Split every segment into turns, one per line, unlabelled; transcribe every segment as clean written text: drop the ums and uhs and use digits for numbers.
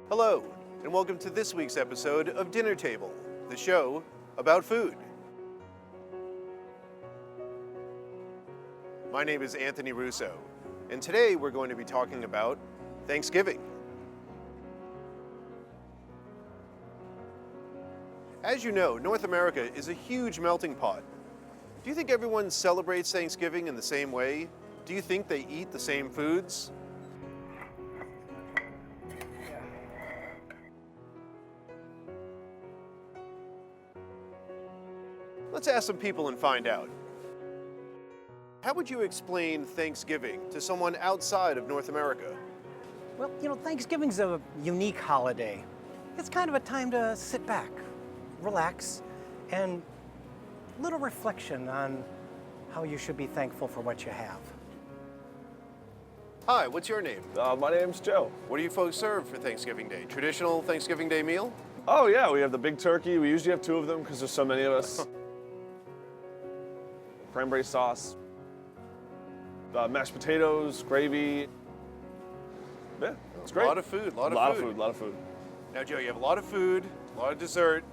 Hello, and welcome to this week's episode of Dinner Table, the show about food. My name is Anthony Russo, and today we're going to be talking about Thanksgiving. As you know, North America is a huge melting pot. Do you think everyone celebrates Thanksgiving in the same way? Do you think they eat the same foods? Let's ask some people and find out. How would you explain Thanksgiving to someone outside of North America?
Well, Thanksgiving's a unique holiday. It's kind of a time to sit back, relax, and a little reflection on how you should be thankful for what you have.
Hi, what's your name?
My name's Joe.
What do you folks serve for Thanksgiving Day? Traditional Thanksgiving Day meal?
Oh yeah, we have the big turkey. We usually have two of them because there's so many of us. Cranberry sauce, mashed potatoes, gravy. Yeah, it's great.
A lot of food, a lot of food. Now, Joe, you have a lot of food, a lot of dessert.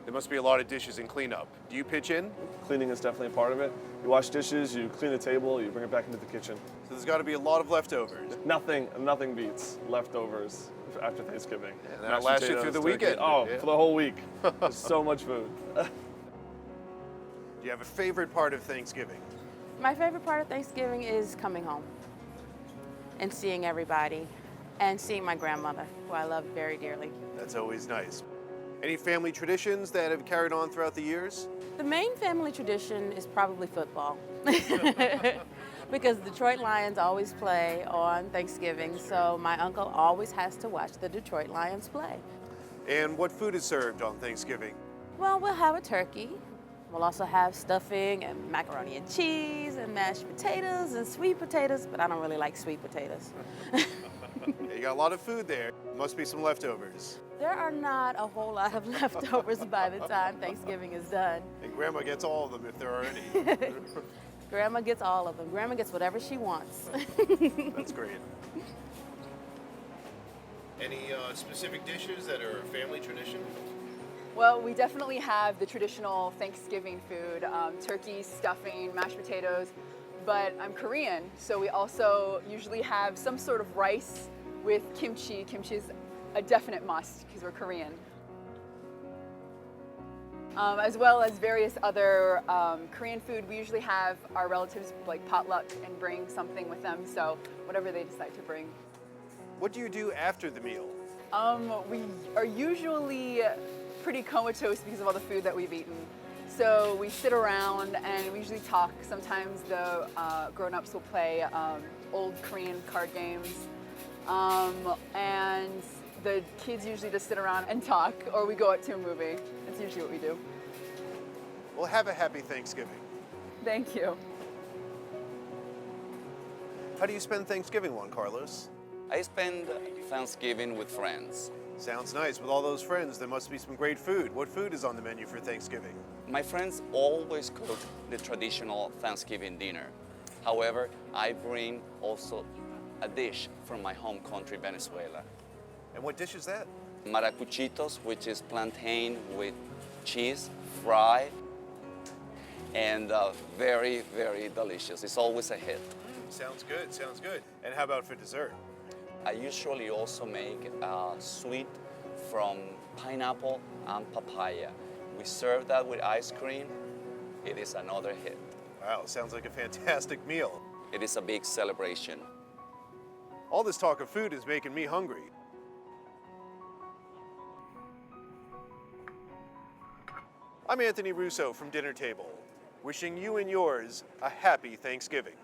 There must be a lot of dishes and cleanup. Do you pitch in?
Cleaning is definitely a part of it. You wash dishes, you clean the table, you bring it back into the kitchen.
So there's got to be a lot of leftovers.
Nothing beats leftovers after Thanksgiving.
And that'll last you through the weekend.
Oh,
yeah.
For the whole week. There's so much food.
Do you have a favorite part of Thanksgiving?
My favorite part of Thanksgiving is coming home and seeing everybody and seeing my grandmother, who I love very dearly.
That's always nice. Any family traditions that have carried on throughout the years?
The main family tradition is probably football because Detroit Lions always play on Thanksgiving, so my uncle always has to watch the Detroit Lions play.
And what food is served on Thanksgiving?
Well, we'll have a turkey. We'll also have stuffing and macaroni and cheese and mashed potatoes and sweet potatoes, but I don't really like sweet potatoes.
You got a lot of food there. Must be some leftovers.
There are not a whole lot of leftovers by the time Thanksgiving is done.
And Grandma gets all of them if there are any.
Grandma gets all of them. Grandma gets whatever she wants.
That's great. Any specific dishes that are family tradition?
Well, we definitely have the traditional Thanksgiving food, turkey, stuffing, mashed potatoes, but I'm Korean, so we also usually have some sort of rice with kimchi. Kimchi is a definite must because we're Korean. As well as various other Korean food. We usually have our relatives like potluck and bring something with them, so whatever they decide to bring.
What do you do after the meal?
We are usually pretty comatose because of all the food that we've eaten. So we sit around and we usually talk. Sometimes the grown-ups will play old Korean card games. And the kids usually just sit around and talk, or we go out to a movie. That's usually what we do.
Well, have a happy Thanksgiving.
Thank you.
How do you spend Thanksgiving, Juan Carlos?
I spend Thanksgiving with friends.
Sounds nice. With all those friends, there must be some great food. What food is on the menu for Thanksgiving?
My friends always cook the traditional Thanksgiving dinner. However, I bring also a dish from my home country, Venezuela.
And what dish is that?
Maracuchitos, which is plantain with cheese, fried, and very, very delicious. It's always a hit.
Sounds good, sounds good. And how about for dessert?
I usually also make sweet from pineapple and papaya. We serve that with ice cream. It is another hit.
Wow, sounds like a fantastic meal.
It is a big celebration.
All this talk of food is making me hungry. I'm Anthony Russo from Dinner Table, wishing you and yours a happy Thanksgiving.